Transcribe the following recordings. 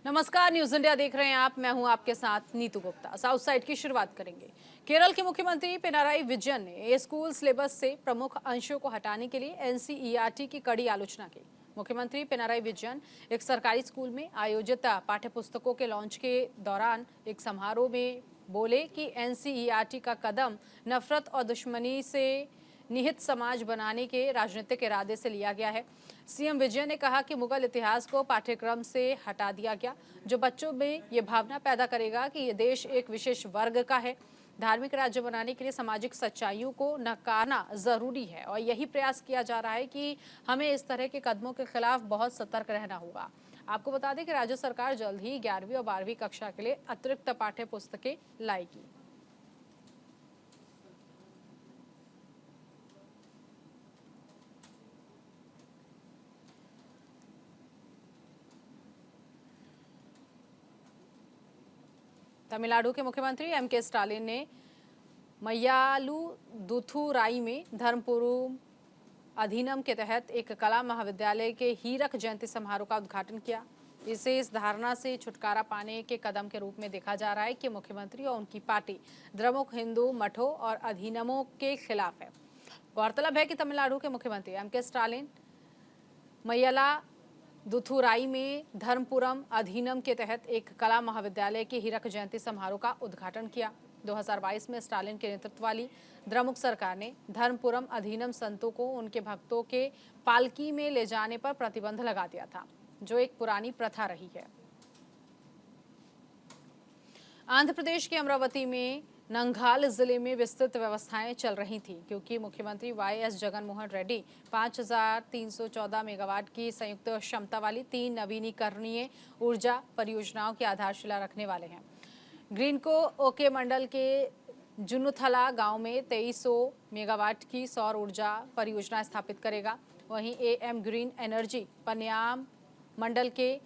नमस्कार, news India देख रहे हैं आप। मैं हूं आपके साथ नीतू गुप्ता। साउथ साइड की शुरुआत करेंगे। केरल के मुख्यमंत्री पिनाराई विजयन ने स्कूल सिलेबस से प्रमुख अंशों को हटाने के लिए एनसीईआरटी की कड़ी आलोचना की। मुख्यमंत्री पिनाराई विजयन एक सरकारी स्कूल में आयोजित पाठ्यपुस्तकों के लॉन्च के दौरान एक समारोह में बोले कि एनसीईआरटी का कदम नफरत और दुश्मनी से निहित समाज बनाने के राजनीतिक इरादे से लिया गया है। सीएम विजय ने कहा कि मुगल इतिहास को पाठ्यक्रम से हटा दिया गया, जो बच्चों में ये भावना पैदा करेगा कि ये देश एक विशेष वर्ग का है। धार्मिक राज्य बनाने के लिए सामाजिक सच्चाइयों को नकारना जरूरी है और यही प्रयास किया जा रहा है कि हमें इस तरह के कदमों के खिलाफ बहुत सतर्क रहना होगा। आपको बता दें कि राज्य सरकार जल्द ही 11वीं और 12वीं कक्षा के लिए अतिरिक्त पाठ्य पुस्तकें लाएगी। तमिलनाडु के मुख्यमंत्री एमके स्टालिन ने मय्यालुदुथुराई में धर्मपुरम अधिनियम के तहत एक कला महाविद्यालय के हीरक जयंती समारोह का उद्घाटन किया। इसे इस धारणा से छुटकारा पाने के कदम के रूप में देखा जा रहा है कि मुख्यमंत्री और उनकी पार्टी द्रमुक हिंदू मठों और अधिनियमों के खिलाफ है। गौरतलब है कि तमिलनाडु के मुख्यमंत्री एमके स्टालिन मय्याला दुथुराई में धर्मपुरम अधिनियम के तहत एक कला महाविद्यालय के हीरक जयंती समारोह का उद्घाटन किया। 2022 में स्टालिन के नेतृत्व वाली द्रमुक सरकार ने धर्मपुरम अधिनियम संतों को उनके भक्तों के पालकी में ले जाने पर प्रतिबंध लगा दिया था, जो एक पुरानी प्रथा रही है। आंध्र प्रदेश के अमरावती में नंगाल जिले में विस्तृत व्यवस्थाएं चल रही थी, क्योंकि मुख्यमंत्री वाईएस जगनमोहन रेड्डी 5314 मेगावाट की संयुक्त क्षमता वाली 3 नवीनीकरणीय ऊर्जा परियोजनाओं की आधारशिला रखने वाले हैं। ग्रीनको ओके मंडल के जुनुथला गांव में 2300 मेगावाट की सौर ऊर्जा परियोजना स्थापित करेगा। वहीं एएम ग्रीन एनर्जी पन्याम मंडल के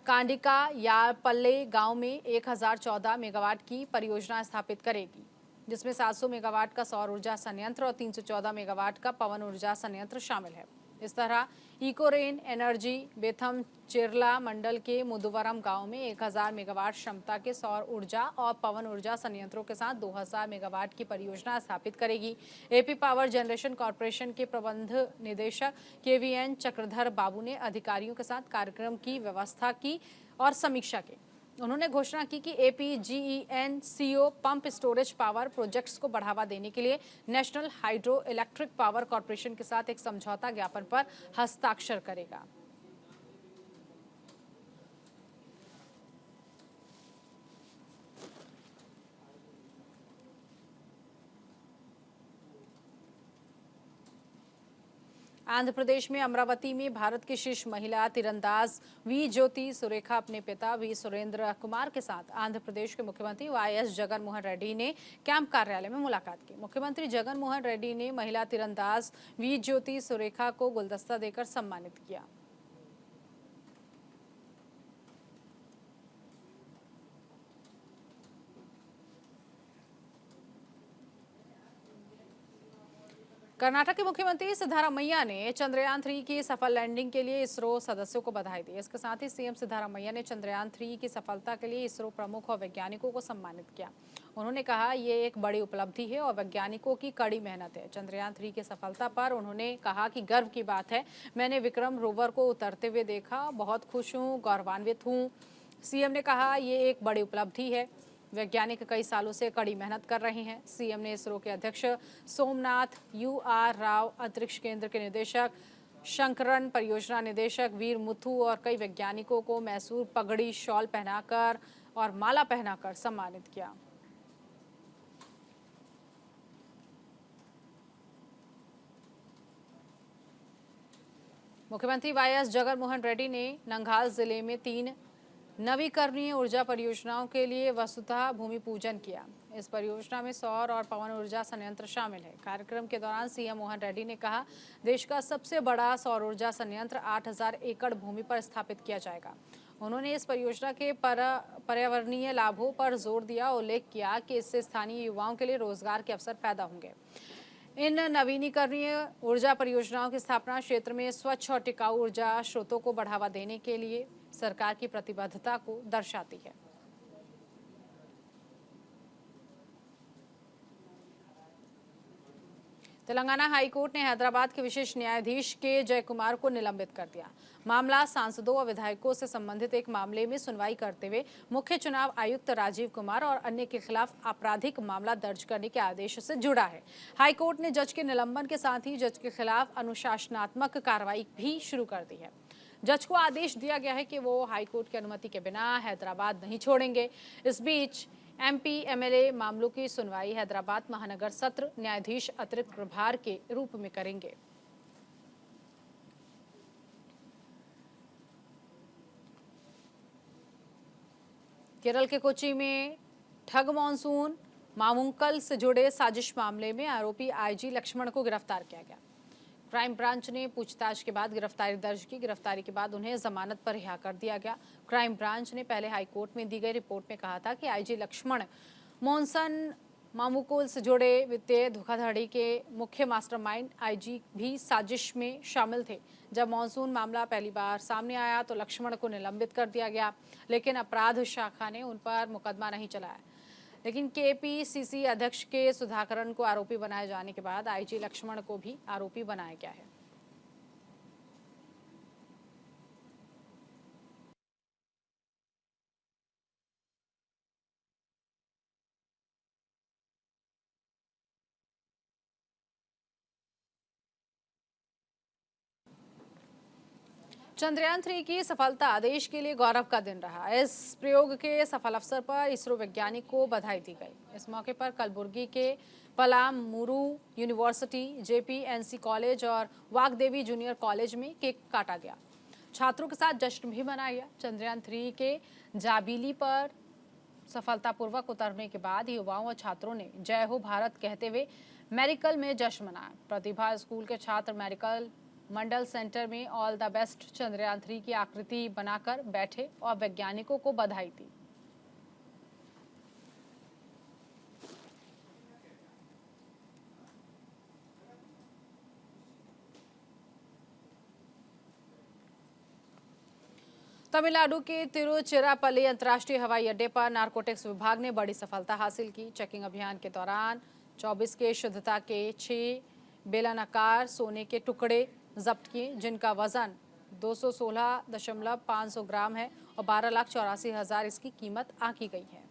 कांडिका यापल्ले गांव में 1014 मेगावाट की परियोजना स्थापित करेगी, जिसमें 700 मेगावाट का सौर ऊर्जा संयंत्र और 314 मेगावाट का पवन ऊर्जा संयंत्र शामिल है। इस तरह इकोरेन एनर्जी बेथम चेरला मंडल के मुदुवरम गांव में 1000 मेगावाट क्षमता के सौर ऊर्जा और पवन ऊर्जा संयंत्रों के साथ 2000 मेगावाट की परियोजना स्थापित करेगी। एपी पावर जनरेशन कॉर्पोरेशन के प्रबंध निदेशक केवीएन चक्रधर बाबू ने अधिकारियों के साथ कार्यक्रम की व्यवस्था की और समीक्षा की। उन्होंने घोषणा की कि एपीजीईएनसीओ पंप स्टोरेज पावर प्रोजेक्ट्स को बढ़ावा देने के लिए national hydro electric power corporation के साथ एक समझौता ज्ञापन पर हस्ताक्षर करेगा। आंध्र प्रदेश में अमरावती में भारत की शीर्ष महिला तीरंदाज वी ज्योति सुरेखा अपने पिता वी सुरेंद्र कुमार के साथ आंध्र प्रदेश के मुख्यमंत्री वाईएस जगनमोहन रेड्डी ने कैंप कार्यालय में मुलाकात की। मुख्यमंत्री जगनमोहन रेड्डी ने महिला तीरंदाज वी ज्योति सुरेखा को गुलदस्ता देकर सम्मानित किया। कर्नाटक के मुख्यमंत्री सिद्धारमैया ने चंद्रयान 3 की सफल लैंडिंग के लिए इसरो सदस्यों को बधाई दी। इसके साथ ही सीएम सिद्धारमैया ने चंद्रयान 3 की सफलता के लिए इसरो प्रमुख और वैज्ञानिकों को सम्मानित किया। उन्होंने कहा, ये एक बड़ी उपलब्धि है और वैज्ञानिकों की कड़ी मेहनत है। चंद्रयान 3 की सफलता पर उन्होंने कहा कि गर्व की बात है, मैंने विक्रम रोवर को उतरते हुए देखा, बहुत खुश हूँ, गौरवान्वित हूँ। सीएम ने कहा, ये एक बड़ी उपलब्धि है, वैज्ञानिक कई सालों से कड़ी मेहनत कर रहे हैं। सीएम ने इसरो के अध्यक्ष सोमनाथ यूआर राव, अंतरिक्ष केंद्र के निदेशक शंकरन, परियोजना निदेशक वीर मुथु और कई वैज्ञानिकों को मैसूर पगड़ी, शॉल पहनाकर और माला पहनाकर सम्मानित किया। मुख्यमंत्री वाईएस जगनमोहन रेड्डी ने नंगाल जिले में 3 नवीकरणीय ऊर्जा परियोजनाओं के लिए वसुधा भूमि पूजन किया। इस परियोजना में सौर और पवन ऊर्जा संयंत्र शामिल है। कार्यक्रम के दौरान सीएम मोहन रेड्डी ने कहा, देश का सबसे बड़ा सौर ऊर्जा संयंत्र 8000 एकड़ भूमि पर स्थापित किया जाएगा। उन्होंने इस परियोजना के पर्यावरणीय लाभों पर जोर दिया और उल्लेख किया कि इससे स्थानीय युवाओं के लिए रोजगार के अवसर पैदा होंगे। इन नवीनीकरणीय ऊर्जा परियोजनाओं की स्थापना क्षेत्र में स्वच्छ और टिकाऊ ऊर्जा स्रोतों को बढ़ावा देने के लिए सरकार की प्रतिबद्धता को दर्शाती है। तेलंगाना हाईकोर्ट ने हैदराबाद के विशेष न्यायाधीश के जय कुमार को निलंबित कर दिया। मामला सांसदों और विधायकों से संबंधित एक मामले में सुनवाई करते हुए मुख्य चुनाव आयुक्त राजीव कुमार और अन्य के खिलाफ आपराधिक मामला दर्ज करने के आदेश से जुड़ा है। हाईकोर्ट ने जज के निलंबन के साथ ही जज के खिलाफ अनुशासनात्मक कार्रवाई भी शुरू कर दी है। जज को आदेश दिया गया है कि वो हाईकोर्ट की अनुमति के बिना हैदराबाद नहीं छोड़ेंगे। इस बीच एमपी एमएलए मामलों की सुनवाई हैदराबाद महानगर सत्र न्यायाधीश अतिरिक्त प्रभार के रूप में करेंगे। केरल के कोच्चि में ठग मॉनसून मामूंकल से जुड़े साजिश मामले में आरोपी आईजी लक्ष्मण को गिरफ्तार किया गया। क्राइम ब्रांच ने पूछताछ के बाद गिरफ्तारी दर्ज की। गिरफ्तारी के बाद उन्हें जमानत पर रिहा कर दिया गया। क्राइम ब्रांच ने पहले हाईकोर्ट में दी गई रिपोर्ट में कहा था कि आईजी लक्ष्मण मॉनसन मामूकुल से जुड़े वित्तीय धोखाधड़ी के मुख्य मास्टरमाइंड आईजी भी साजिश में शामिल थे। जब मॉनसून मामला पहली बार सामने आया तो लक्ष्मण को निलंबित कर दिया गया, लेकिन अपराध शाखा ने उन पर मुकदमा नहीं चलाया। लेकिन केपीसीसी अध्यक्ष के सुधाकरन को आरोपी बनाए जाने के बाद आईजी लक्ष्मण को भी आरोपी बनाया गया है। चंद्रयान 3 की सफलता देश के लिए गौरव का दिन रहा। इस प्रयोग के सफल अवसर पर इसरो वैज्ञानिक को बधाई दी गई। इस मौके पर कलबुर्गी के पलामूरू यूनिवर्सिटी, जेपीएनसी कॉलेज और वाग्देवी जूनियर कॉलेज में केक काटा गया। छात्रों के साथ जश्न भी मनाया गया। चंद्रयान 3 के जाबिली पर सफलतापूर्वक उतरने के बाद युवाओं और छात्रों ने जय हो भारत कहते हुए मेडिकल में जश्न मनाया। प्रतिभा स्कूल के छात्र मेडिकल मंडल सेंटर में ऑल द बेस्ट चंद्रयान 3 की आकृति बनाकर बैठे और वैज्ञानिकों को बधाई दी। तमिलनाडु के तिरुचिरापल्ली अंतर्राष्ट्रीय हवाई अड्डे पर नारकोटिक्स विभाग ने बड़ी सफलता हासिल की। चेकिंग अभियान के दौरान 24 के शुद्धता के 6 बेलनाकार सोने के टुकड़े जब्त किए, जिनका वजन 216.500 ग्राम है और 12,84,000 इसकी कीमत आंकी गई है।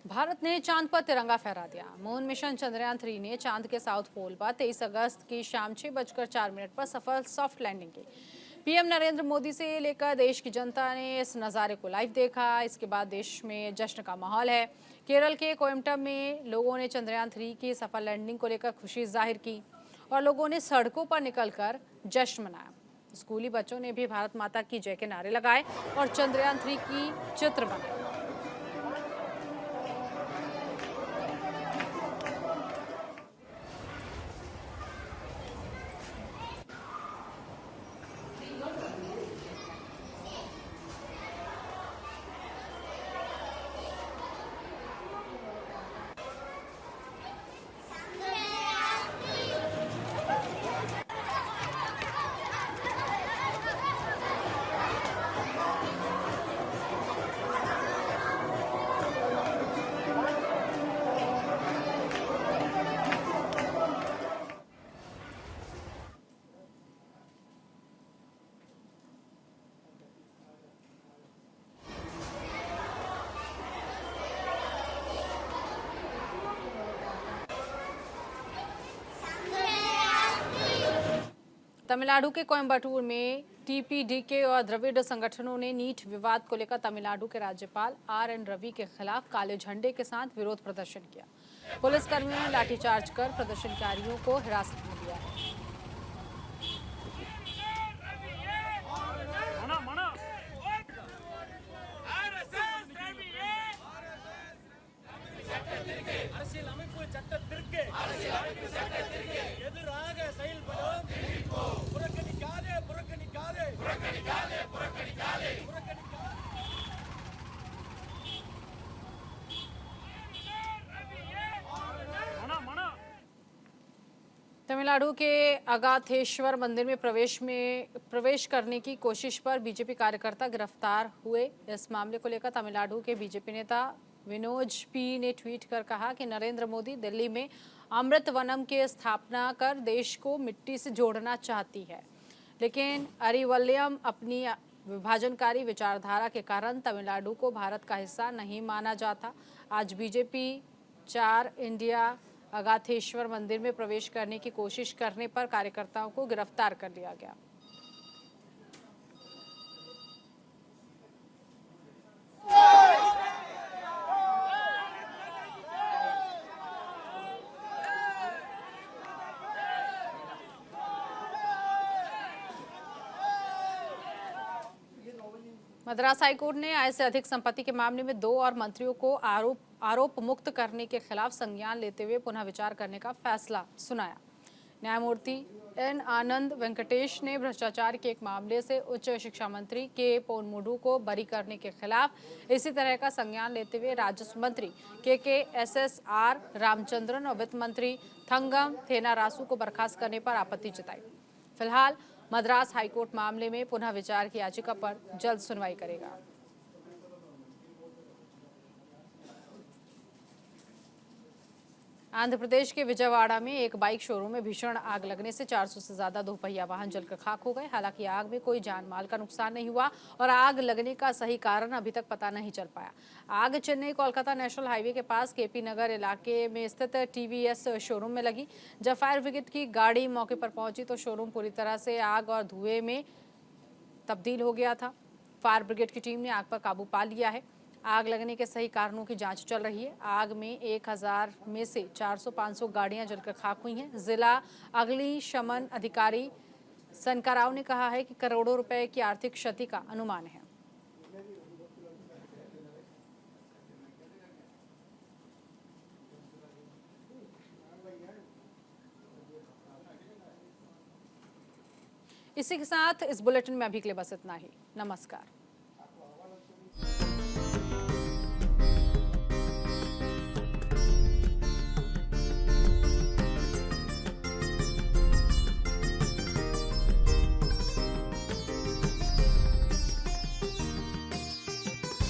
भारत ने चांद पर तिरंगा फहरा दिया। मून मिशन चंद्रयान 3 ने चांद के साउथ पोल पर 23 अगस्त की शाम 6:04 पर सफल सॉफ्ट लैंडिंग की। पीएम नरेंद्र मोदी से लेकर देश की जनता ने इस नज़ारे को लाइव देखा। इसके बाद देश में जश्न का माहौल है। केरल के कोयम्बटम में लोगों ने चंद्रयान 3 की सफल लैंडिंग को लेकर खुशी जाहिर की और लोगों ने सड़कों पर निकलकर जश्न मनाया। स्कूली बच्चों ने भी भारत माता की जय के नारे लगाए और चंद्रयान 3 की चित्र बनाए। तमिलनाडु के कोयम्बटूर में टीपीडीके और द्रविड़ संगठनों ने नीट विवाद को लेकर तमिलनाडु के राज्यपाल आर.एन. रवि के खिलाफ काले झंडे के साथ विरोध प्रदर्शन किया। पुलिसकर्मियों ने लाठीचार्ज कर प्रदर्शनकारियों को हिरासत में लिया है। அரசியல் அமைப்பு சட்ட திருக்கே तमिलनाडु के अगाथेश्वर मंदिर में प्रवेश करने की कोशिश पर बीजेपी कार्यकर्ता गिरफ्तार हुए। इस मामले को लेकर तमिलनाडु के बीजेपी नेता विनोज पी ने ट्वीट कर कहा कि नरेंद्र मोदी दिल्ली में अमृत वनम की स्थापना कर देश को मिट्टी से जोड़ना चाहती है, लेकिन अरिवल्लम अपनी विभाजनकारी विचारधारा के कारण तमिलनाडु को भारत का हिस्सा नहीं माना जाता। आज बीजेपी 4 इंडिया अगाथेश्वर मंदिर में प्रवेश करने की कोशिश करने पर कार्यकर्ताओं को गिरफ्तार कर लिया गया। मद्रास हाईकोर्ट ने आय से अधिक संपत्ति के मामले में 2 और मंत्रियों को आरोप मुक्त करने के खिलाफ संज्ञान लेते हुए पुनः विचार करने का फैसला सुनाया। न्यायमूर्ति एन आनंद वेंकटेश ने भ्रष्टाचार के एक मामले से उच्च शिक्षा मंत्री के पोनमुडू को बरी करने के खिलाफ इसी तरह का संज्ञान लेते हुए राजस्व मंत्री के SSR रामचंद्रन और वित्त मंत्री थंगम थेनारासु को बर्खास्त करने पर आपत्ति जताई। फिलहाल मद्रास हाईकोर्ट मामले में पुनः विचार की याचिका पर जल्द सुनवाई करेगा। आंध्र प्रदेश के विजयवाड़ा में एक बाइक शोरूम में भीषण आग लगने से 400 से ज्यादा दोपहिया वाहन जलकर खाक हो गए। हालांकि आग में कोई जान माल का नुकसान नहीं हुआ और आग लगने का सही कारण अभी तक पता नहीं चल पाया। आग चेन्नई कोलकाता नेशनल हाईवे के पास केपी नगर इलाके में स्थित TVS शोरूम में लगी। जब फायर ब्रिगेड की गाड़ी मौके पर पहुंची तो शोरूम पूरी तरह से आग और धुएं में तब्दील हो गया था। फायर ब्रिगेड की टीम ने आग पर काबू पा लिया है। आग लगने के सही कारणों की जांच चल रही है। आग में 1000 में से 400-500 गाड़ियां जलकर खाक हुई हैं। जिला अग्निशमन अधिकारी सनकाराव ने कहा है कि करोड़ों रुपए की आर्थिक क्षति का अनुमान है। इसी के साथ इस बुलेटिन में अभी के लिए बस इतना ही। नमस्कार।